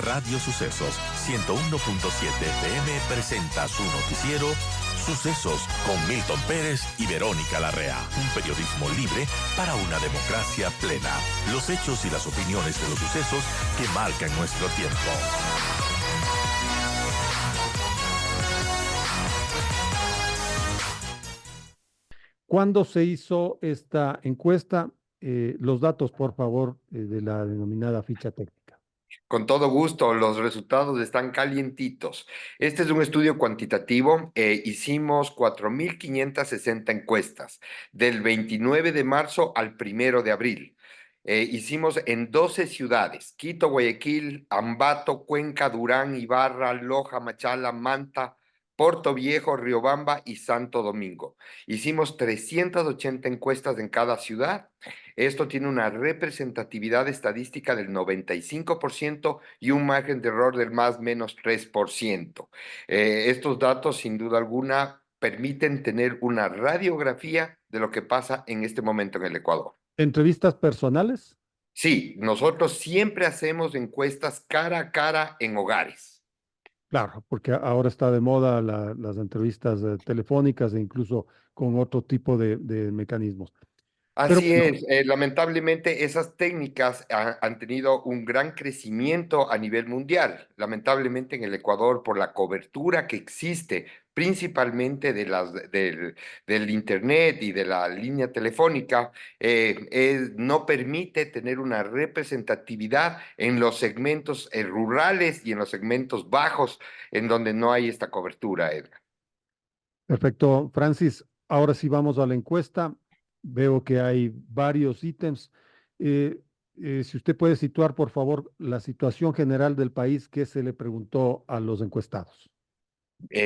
Radio Sucesos 101.7 FM presenta su noticiero Sucesos con Milton Pérez y Verónica Larrea. Un periodismo libre para una democracia plena. Los hechos y las opiniones de los sucesos que marcan nuestro tiempo. ¿Cuándo se hizo esta encuesta? Los datos, por favor, de la denominada ficha técnica. Con todo gusto, los resultados están calientitos. Este es un estudio cuantitativo. Hicimos 4.560 encuestas del 29 de marzo al 1 de abril. Hicimos en 12 ciudades: Quito, Guayaquil, Ambato, Cuenca, Durán, Ibarra, Loja, Machala, Manta, Puerto Viejo, Riobamba y Santo Domingo. Hicimos 380 encuestas en cada ciudad. Esto tiene una representatividad estadística del 95% y un margen de error del más o menos 3%. Estos datos, sin duda alguna, permiten tener una radiografía de lo que pasa en este momento en el Ecuador. ¿Entrevistas personales? Sí, nosotros siempre hacemos encuestas cara a cara en hogares. Claro, porque ahora está de moda las entrevistas telefónicas e incluso con otro tipo de mecanismos. Pero Así bueno, es, lamentablemente esas técnicas han tenido un gran crecimiento a nivel mundial. Lamentablemente en el Ecuador, por la cobertura que existe, principalmente del Internet y de la línea telefónica, no permite tener una representatividad en los segmentos rurales y en los segmentos bajos, en donde no hay esta cobertura, Edgar. perfecto, Francis. Ahora sí vamos a la encuesta. Veo que hay varios ítems. Eh, si usted puede situar, por favor, la situación general del país que se le preguntó a los encuestados.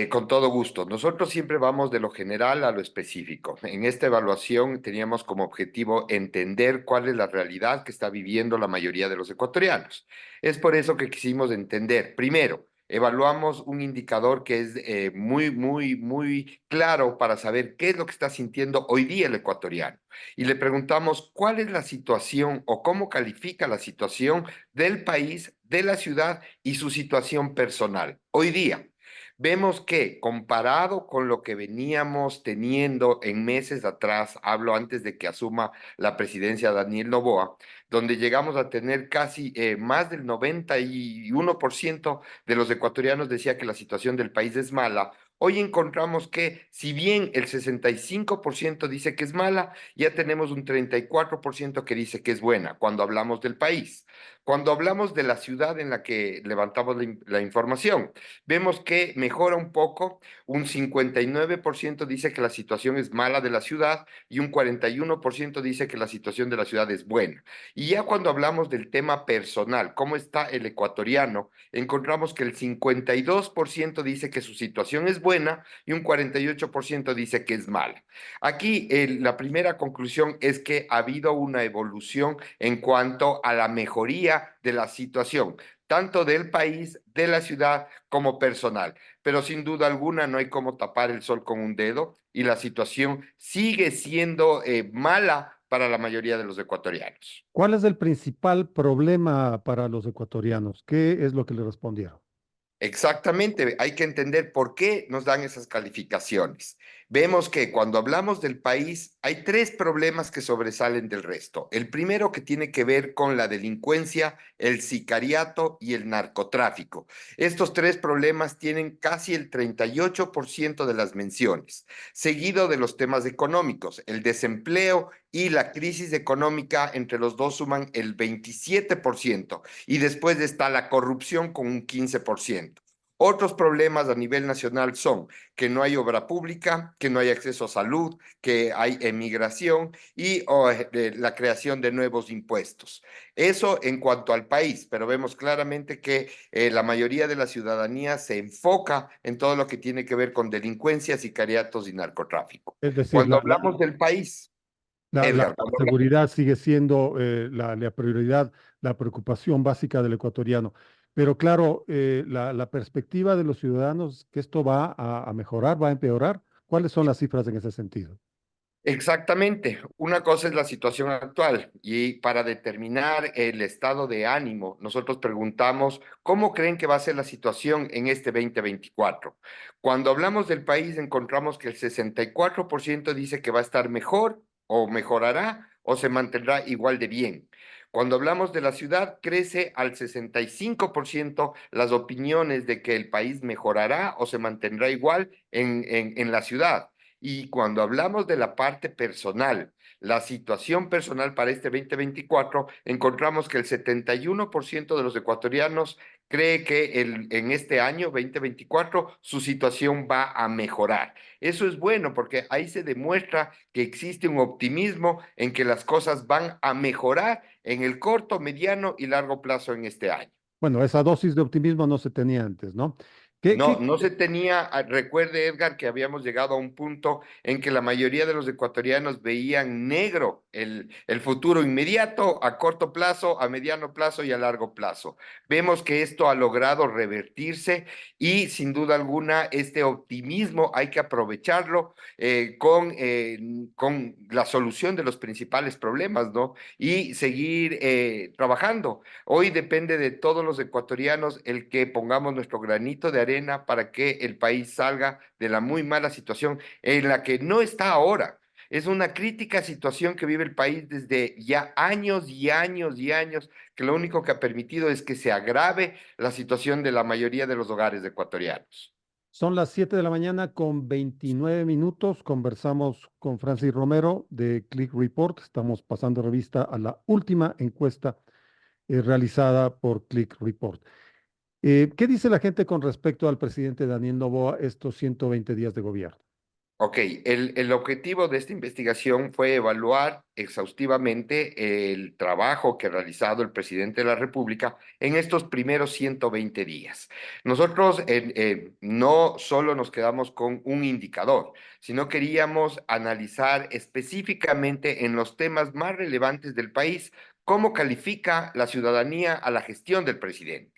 Con todo gusto. Nosotros siempre vamos de lo general a lo específico. En esta evaluación teníamos como objetivo entender cuál es la realidad que está viviendo la mayoría de los ecuatorianos. Es por eso que quisimos entender. Primero, evaluamos un indicador que es muy claro para saber qué es lo que está sintiendo hoy día el ecuatoriano. Y le preguntamos cuál es la situación o cómo califica la situación del país, de la ciudad y su situación personal hoy día. Vemos que comparado con lo que veníamos teniendo en meses atrás, hablo antes de que asuma la presidencia Daniel Noboa, donde llegamos a tener casi más del 91% de los ecuatorianos decía que la situación del país es mala. Hoy encontramos que, si bien el 65% dice que es mala, ya tenemos un 34% que dice que es buena cuando hablamos del país. Cuando hablamos de la ciudad en la que levantamos la información, vemos que mejora un poco. Un 59% dice que la situación es mala de la ciudad y un 41% dice que la situación de la ciudad es buena. Y ya cuando hablamos del tema personal, cómo está el ecuatoriano, encontramos que el 52% dice que su situación es buena y un 48% dice que es mala. Aquí la primera conclusión es que ha habido una evolución en cuanto a la mejoría de la situación, tanto del país, de la ciudad, como personal. Pero sin duda alguna no hay cómo tapar el sol con un dedo y la situación sigue siendo mala para la mayoría de los ecuatorianos. ¿Cuál es el principal problema para los ecuatorianos? ¿Qué es lo que le respondieron? Exactamente, hay que entender por qué nos dan esas calificaciones. Vemos que cuando hablamos del país hay tres problemas que sobresalen del resto. El primero, que tiene que ver con la delincuencia, el sicariato y el narcotráfico. Estos tres problemas tienen casi el 38% de las menciones, seguido de los temas económicos. El desempleo y la crisis económica, entre los dos suman el 27%, y después está la corrupción con un 15%. Otros problemas a nivel nacional son que no hay obra pública, que no hay acceso a salud, que hay emigración y la creación de nuevos impuestos. Eso en cuanto al país, pero vemos claramente que la mayoría de la ciudadanía se enfoca en todo lo que tiene que ver con delincuencia, sicariatos y narcotráfico. Es decir, Cuando hablamos del país, la Edgar, cuando seguridad sigue siendo la prioridad, la preocupación básica del ecuatoriano. Pero claro, la perspectiva de los ciudadanos, que esto va a mejorar, va a empeorar. ¿Cuáles son las cifras en ese sentido? Exactamente. Una cosa es la situación actual y para determinar el estado de ánimo, nosotros preguntamos cómo creen que va a ser la situación en este 2024. Cuando hablamos del país, encontramos que el 64% dice que va a estar mejor o mejorará o se mantendrá igual de bien. Cuando hablamos de la ciudad, crece al 65% las opiniones de que el país mejorará o se mantendrá igual en la ciudad. Y cuando hablamos de la parte personal, la situación personal para este 2024, encontramos que el 71% de los ecuatorianos cree que en este año 2024 su situación va a mejorar. Eso es bueno porque ahí se demuestra que existe un optimismo en que las cosas van a mejorar en el corto, mediano y largo plazo en este año. Bueno, esa dosis de optimismo no se tenía antes, ¿no? ¿Qué, No, qué, no se tenía, recuerde Edgar que habíamos llegado a un punto en que la mayoría de los ecuatorianos veían negro el futuro inmediato, a corto plazo, a mediano plazo y a largo plazo. Vemos que esto ha logrado revertirse y sin duda alguna este optimismo hay que aprovecharlo con la solución de los principales problemas, ¿no? Y seguir trabajando. Hoy depende de todos los ecuatorianos el que pongamos nuestro granito de arena para que el país salga de la muy mala situación en la que no está ahora. Es una crítica situación que vive el país desde ya años y años y años, que lo único que ha permitido es que se agrave la situación de la mayoría de los hogares ecuatorianos. Son las 7 de la mañana con 29 minutos. Conversamos con Francis Romero de Click Report. Estamos pasando revista a la última encuesta realizada por Click Report. ¿Qué dice la gente con respecto al presidente Daniel Noboa estos 120 días de gobierno? Ok, el objetivo de esta investigación fue evaluar exhaustivamente el trabajo que ha realizado el presidente de la República en estos primeros 120 días. Nosotros no solo nos quedamos con un indicador, sino queríamos analizar específicamente en los temas más relevantes del país cómo califica la ciudadanía a la gestión del presidente.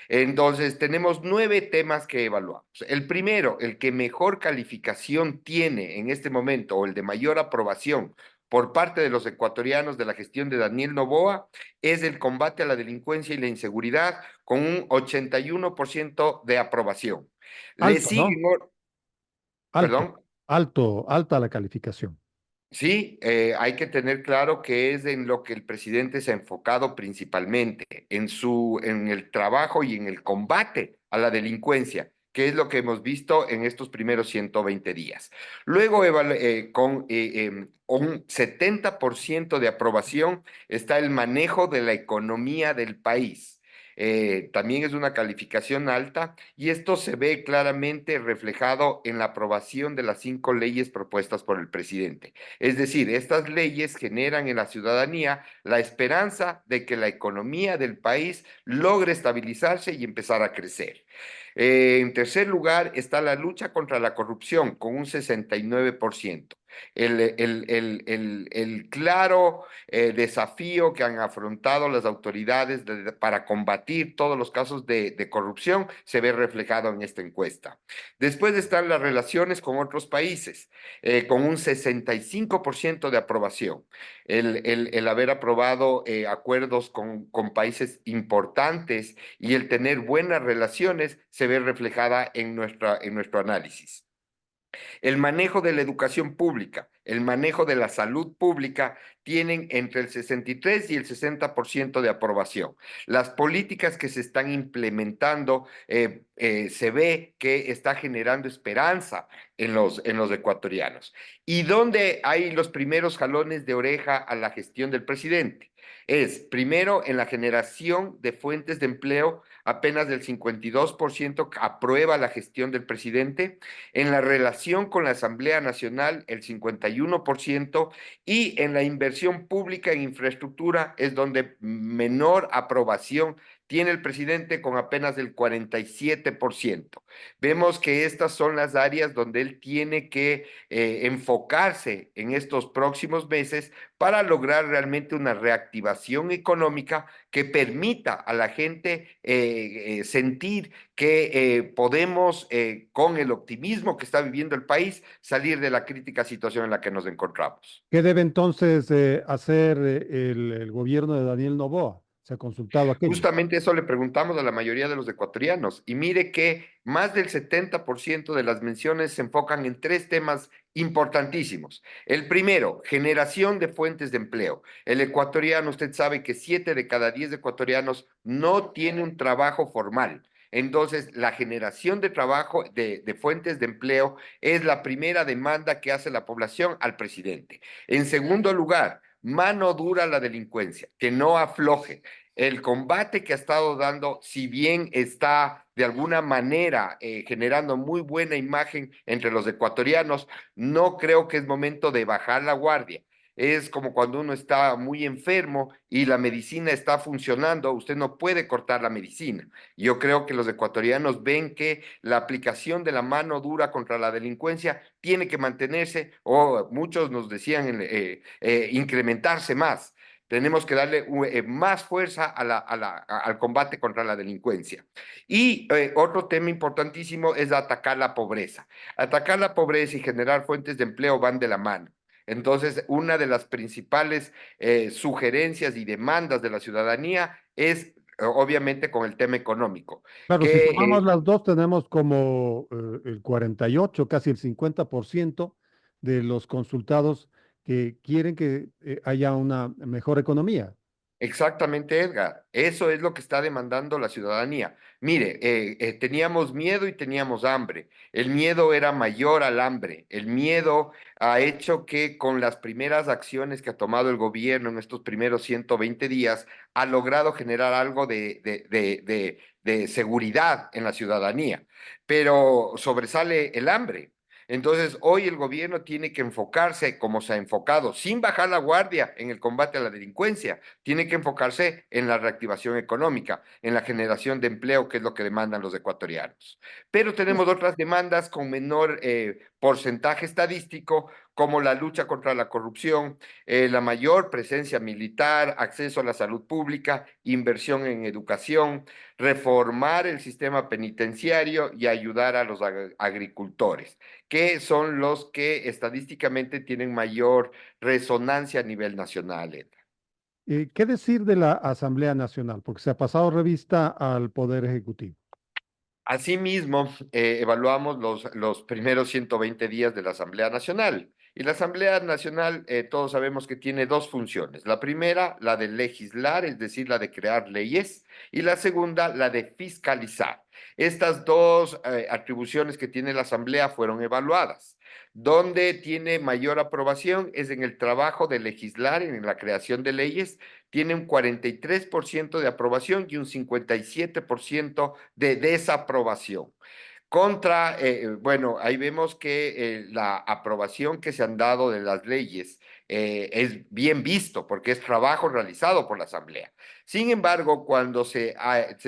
Entonces, tenemos 9 temas que evaluamos. El primero, el que mejor calificación tiene en este momento, o el de mayor aprobación por parte de los ecuatorianos de la gestión de Daniel Noboa, es el combate a la delincuencia y la inseguridad, con un 81% de aprobación. Le Alto, ¿no? siguen, Alto, perdón. alta la calificación. Sí, hay que tener claro que es en lo que el presidente se ha enfocado principalmente, en el trabajo y en el combate a la delincuencia, que es lo que hemos visto en estos primeros 120 días. Luego, con un 70% de aprobación está el manejo de la economía del país. También es una calificación alta y esto se ve claramente reflejado en la aprobación de las 5 leyes propuestas por el presidente. Es decir, estas leyes generan en la ciudadanía la esperanza de que la economía del país logre estabilizarse y empezar a crecer. En tercer lugar está la lucha contra la corrupción con un 69%. El claro desafío que han afrontado las autoridades para combatir todos los casos de corrupción se ve reflejado en esta encuesta. Después están las relaciones con otros países, con un 65% de aprobación. El haber aprobado acuerdos con países importantes y el tener buenas relaciones se ve reflejada en nuestro análisis. El manejo de la educación pública, el manejo de la salud pública tienen entre el 63 y el 60% de aprobación. Las políticas que se están implementando se ve que está generando esperanza en los ecuatorianos. ¿Y dónde hay los primeros jalones de oreja a la gestión del presidente? Es primero en la generación de fuentes de empleo, apenas del 52% aprueba la gestión del presidente. En la relación con la Asamblea Nacional, el 51%, y en la inversión pública en infraestructura es donde menor aprobación tiene el presidente con apenas el 47%. Vemos que estas son las áreas donde él tiene que enfocarse en estos próximos meses para lograr realmente una reactivación económica que permita a la gente sentir que podemos, con el optimismo que está viviendo el país, salir de la crítica situación en la que nos encontramos. ¿Qué debe entonces hacer el gobierno de Daniel Noboa? ¿Se ha consultado aquello? Justamente eso le preguntamos a la mayoría de los ecuatorianos y mire que más del 70% de las menciones se enfocan en tres temas importantísimos. El primero, generación de fuentes de empleo. El ecuatoriano, usted sabe que 7 de cada 10 ecuatorianos no tiene un trabajo formal. Entonces, la generación de trabajo, de fuentes de empleo, es la primera demanda que hace la población al presidente. En segundo lugar, mano dura a la delincuencia, que no afloje. El combate que ha estado dando, si bien está de alguna manera generando muy buena imagen entre los ecuatorianos, no creo que es momento de bajar la guardia. Es como cuando uno está muy enfermo y la medicina está funcionando, usted no puede cortar la medicina. Yo creo que los ecuatorianos ven que la aplicación de la mano dura contra la delincuencia tiene que mantenerse, o muchos nos decían incrementarse más. Tenemos que darle más fuerza al combate contra la delincuencia. Y otro tema importantísimo es atacar la pobreza. Atacar la pobreza y generar fuentes de empleo van de la mano. Entonces, una de las principales sugerencias y demandas de la ciudadanía es, obviamente, con el tema económico. Claro, si Que tomamos las dos, tenemos como el 48, casi el 50% de los consultados que quieren que haya una mejor economía. Exactamente, Edgar. Eso es lo que está demandando la ciudadanía. Mire, teníamos miedo y teníamos hambre. El miedo era mayor al hambre. El miedo ha hecho que con las primeras acciones que ha tomado el gobierno en estos primeros 120 días, ha logrado generar algo de seguridad en la ciudadanía. Pero sobresale el hambre. Entonces, hoy el gobierno tiene que enfocarse, como se ha enfocado, sin bajar la guardia en el combate a la delincuencia, tiene que enfocarse en la reactivación económica, en la generación de empleo, que es lo que demandan los ecuatorianos. Pero tenemos otras demandas con menor porcentaje estadístico, como la lucha contra la corrupción, la mayor presencia militar, acceso a la salud pública, inversión en educación, reformar el sistema penitenciario y ayudar a los agricultores, que son los que estadísticamente tienen mayor resonancia a nivel nacional. ¿Qué decir de la Asamblea Nacional? Porque se ha pasado revista al Poder Ejecutivo. Asimismo, evaluamos los primeros 120 días de la Asamblea Nacional. Y la Asamblea Nacional, todos sabemos que tiene dos funciones. La primera, la de legislar, es decir, la de crear leyes, y la segunda, la de fiscalizar. Estas dos atribuciones que tiene la Asamblea fueron evaluadas. Donde tiene mayor aprobación es en el trabajo de legislar, en la creación de leyes, tiene un 43% de aprobación y un 57% de desaprobación. Bueno, ahí vemos que la aprobación que se han dado de las leyes es bien visto porque es trabajo realizado por la Asamblea. Sin embargo, cuando se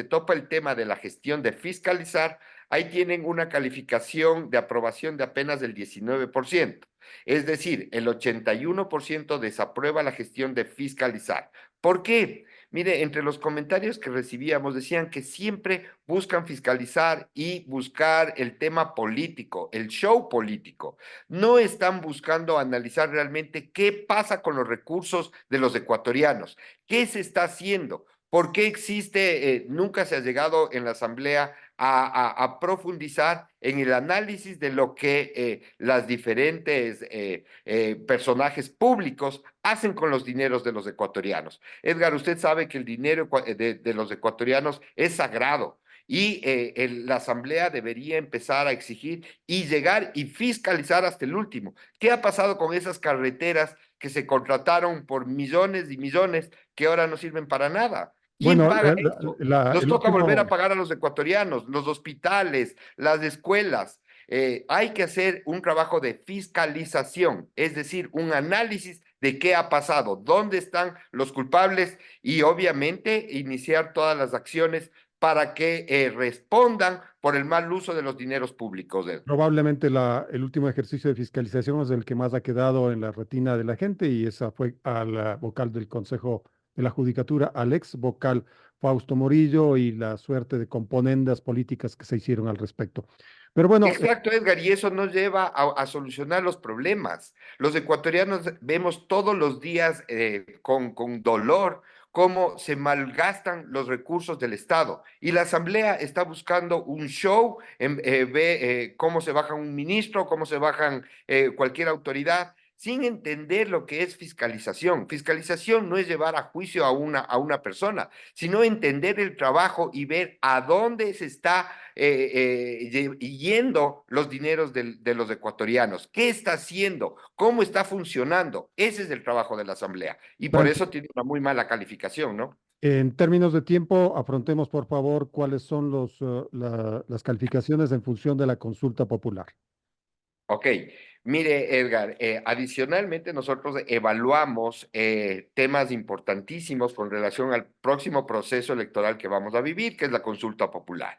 topa el tema de la gestión de fiscalizar, ahí tienen una calificación de aprobación de apenas del 19%. Es decir, el 81% desaprueba la gestión de fiscalizar. ¿Por qué? Mire, entre los comentarios que recibíamos decían que siempre buscan fiscalizar y buscar el tema político, el show político. No están buscando analizar realmente qué pasa con los recursos de los ecuatorianos, qué se está haciendo, por qué existe, nunca se ha llegado en la Asamblea a profundizar en el análisis de lo que las diferentes personajes públicos hacen con los dineros de los ecuatorianos. Edgar, usted sabe que el dinero de los ecuatorianos es sagrado y la Asamblea debería empezar a exigir y llegar y fiscalizar hasta el último. ¿Qué ha pasado con esas carreteras que se contrataron por millones y millones que ahora no sirven para nada? ¿Quién Bueno, paga eso? Nos el toca volver a último, pagar a los ecuatorianos, los hospitales, las escuelas. Hay que hacer un trabajo de fiscalización, es decir, un análisis de qué ha pasado, dónde están los culpables y obviamente iniciar todas las acciones para que respondan por el mal uso de los dineros públicos. Probablemente el último ejercicio de fiscalización es el que más ha quedado en la retina de la gente y esa fue a la vocal del Consejo de la Judicatura, al ex vocal Fausto Morillo y la suerte de componendas políticas que se hicieron al respecto. Pero bueno, Exacto, Edgar, y eso nos lleva a solucionar los problemas. Los ecuatorianos vemos todos los días con dolor cómo se malgastan los recursos del Estado. Y la Asamblea está buscando un show, ve cómo se baja un ministro, cómo se bajan cualquier autoridad, sin entender lo que es fiscalización. Fiscalización no es llevar a juicio a una persona, sino entender el trabajo y ver a dónde se está yendo los dineros de los ecuatorianos. ¿Qué está haciendo? ¿Cómo está funcionando? Ese es el trabajo de la Asamblea. Y por Francis, eso tiene una muy mala calificación, ¿no? en términos de tiempo, afrontemos por favor cuáles son las calificaciones en función de la consulta popular. Ok, mire Edgar, adicionalmente nosotros evaluamos temas importantísimos con relación al próximo proceso electoral que vamos a vivir, que es la consulta popular.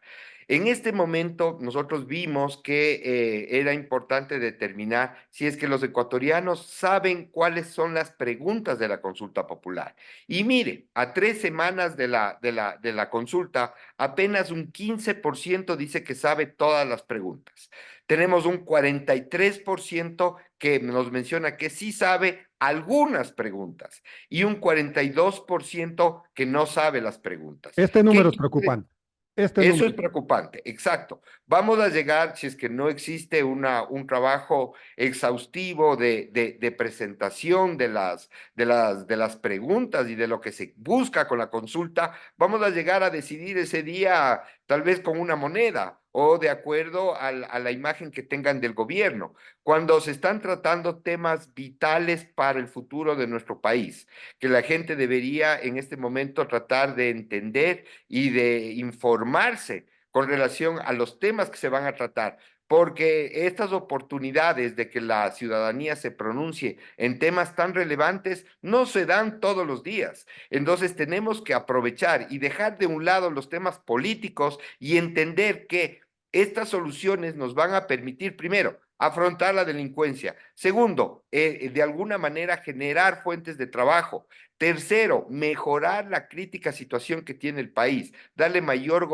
En este momento nosotros vimos que era importante determinar si es que los ecuatorianos saben cuáles son las preguntas de la consulta popular. Y mire, a 3 semanas de la consulta, apenas un 15% dice que sabe todas las preguntas. Tenemos un 43% que nos menciona que sí sabe algunas preguntas y un 42% que no sabe las preguntas. Este ¿Qué número es quiere? preocupante. Este Eso número. es preocupante, exacto. Vamos a llegar, si es que no existe un trabajo exhaustivo de presentación de las preguntas y de lo que se busca con la consulta, vamos a llegar a decidir ese día tal vez con una moneda o de acuerdo a la imagen que tengan del gobierno, cuando se están tratando temas vitales para el futuro de nuestro país, que la gente debería en este momento tratar de entender y de informarse con relación a los temas que se van a tratar, porque estas oportunidades de que la ciudadanía se pronuncie en temas tan relevantes no se dan todos los días. Entonces tenemos que aprovechar y dejar de un lado los temas políticos y entender que estas soluciones nos van a permitir, primero, afrontar la delincuencia. Segundo, de alguna manera generar fuentes de trabajo. Tercero, mejorar la crítica situación que tiene el país, darle mayor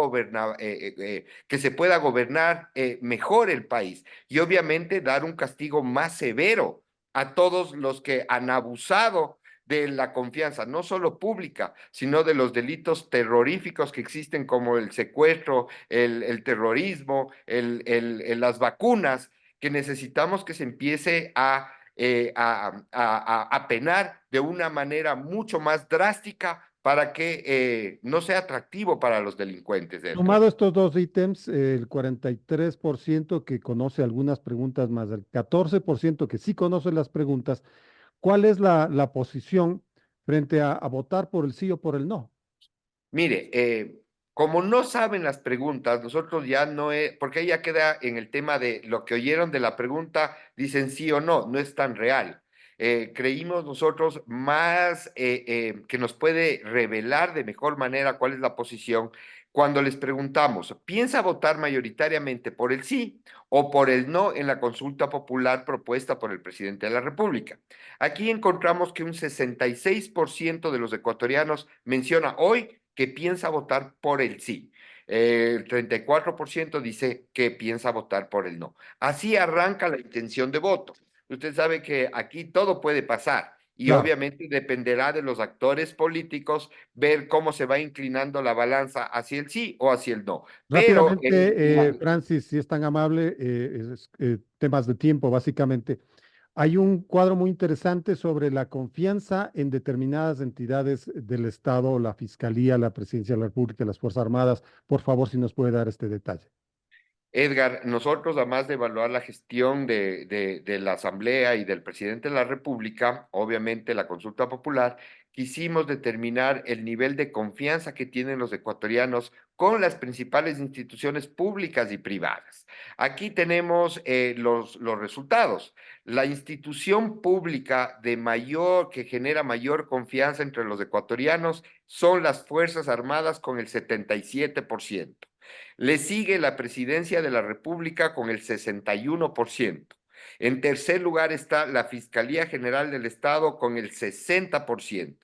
que se pueda gobernar mejor el país y obviamente dar un castigo más severo a todos los que han abusado de la confianza, no solo pública, sino de los delitos terroríficos que existen como el secuestro, el terrorismo, las vacunas, que necesitamos que se empiece a penar de una manera mucho más drástica para que no sea atractivo para los delincuentes, Edgar. Sumado estos dos ítems, el 43% que conoce algunas preguntas más el 14% que sí conoce las preguntas, ¿cuál es la posición frente a votar por el sí o por el no? Mire, como no saben las preguntas, nosotros ya no es, porque ahí ya queda en el tema de lo que oyeron de la pregunta, dicen sí o no, no es tan real. Creímos nosotros más que nos puede revelar de mejor manera cuál es la posición cuando les preguntamos, ¿piensa votar mayoritariamente por el sí o por el no en la consulta popular propuesta por el presidente de la República? Aquí encontramos que un 66% de los ecuatorianos menciona hoy que piensa votar por el sí. El 34% dice que piensa votar por el no. Así arranca la intención de voto. Usted sabe que aquí todo puede pasar y Claro, obviamente dependerá de los actores políticos ver cómo se va inclinando la balanza hacia el sí o hacia el no. Pero rápidamente, Francis, si es tan amable, temas de tiempo, básicamente. Hay un cuadro muy interesante sobre la confianza en determinadas entidades del Estado, la Fiscalía, la Presidencia de la República, las Fuerzas Armadas. Por favor, si nos puede dar este detalle. Edgar, nosotros, además de evaluar la gestión de la Asamblea y del presidente de la República, obviamente la consulta popular, quisimos determinar el nivel de confianza que tienen los ecuatorianos con las principales instituciones públicas y privadas. Aquí tenemos los resultados. La institución pública que genera mayor confianza entre los ecuatorianos son las Fuerzas Armadas con el 77%. Le sigue la Presidencia de la República con el 61%. En tercer lugar está la Fiscalía General del Estado con el 60%.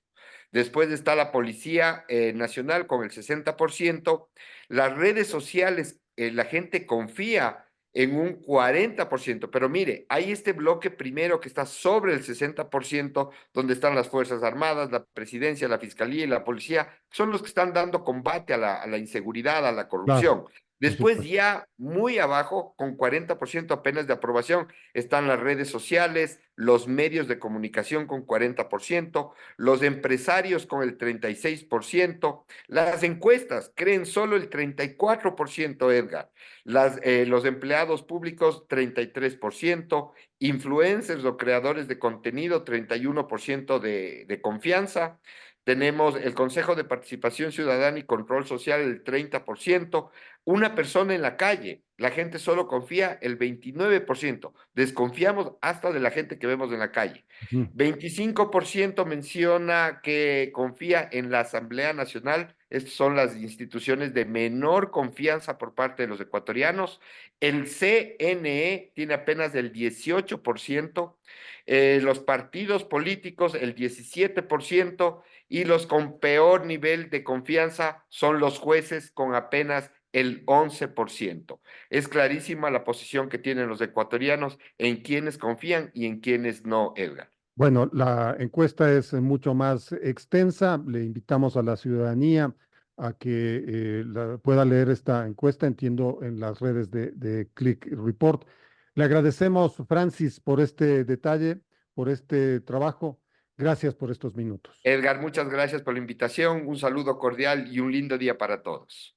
Después está la Policía Nacional con el 60%. Las redes sociales, la gente confía en un 40%, pero mire, hay este bloque primero que está sobre el 60%, donde están las Fuerzas Armadas, la Presidencia, la Fiscalía y la Policía, son los que están dando combate a la inseguridad, a la Claro, corrupción. por Después supuesto. ya muy abajo, con 40% apenas de aprobación, están las redes sociales, los medios de comunicación con 40%, los empresarios con el 36%, las encuestas creen solo el 34%, Edgar, los empleados públicos 33%, influencers o creadores de contenido 31% de confianza. Tenemos el Consejo de Participación Ciudadana y Control Social el 30%, una persona en la calle, la gente solo confía el 29%, desconfiamos hasta de la gente que vemos en la calle. Ujú. 25% menciona que confía en la Asamblea Nacional, estas son las instituciones de menor confianza por parte de los ecuatorianos. El CNE tiene apenas el 18%, los partidos políticos el 17%, y los con peor nivel de confianza son los jueces con apenas el 11%. Es clarísima la posición que tienen los ecuatorianos en quienes confían y en quienes no, Edgar. Bueno, la encuesta es mucho más extensa. Le invitamos a la ciudadanía a que pueda leer esta encuesta, entiendo, en las redes de Click Report. Le agradecemos, Francis, por este detalle, por este trabajo. Gracias por estos minutos. Edgar, muchas gracias por la invitación, un saludo cordial y un lindo día para todos.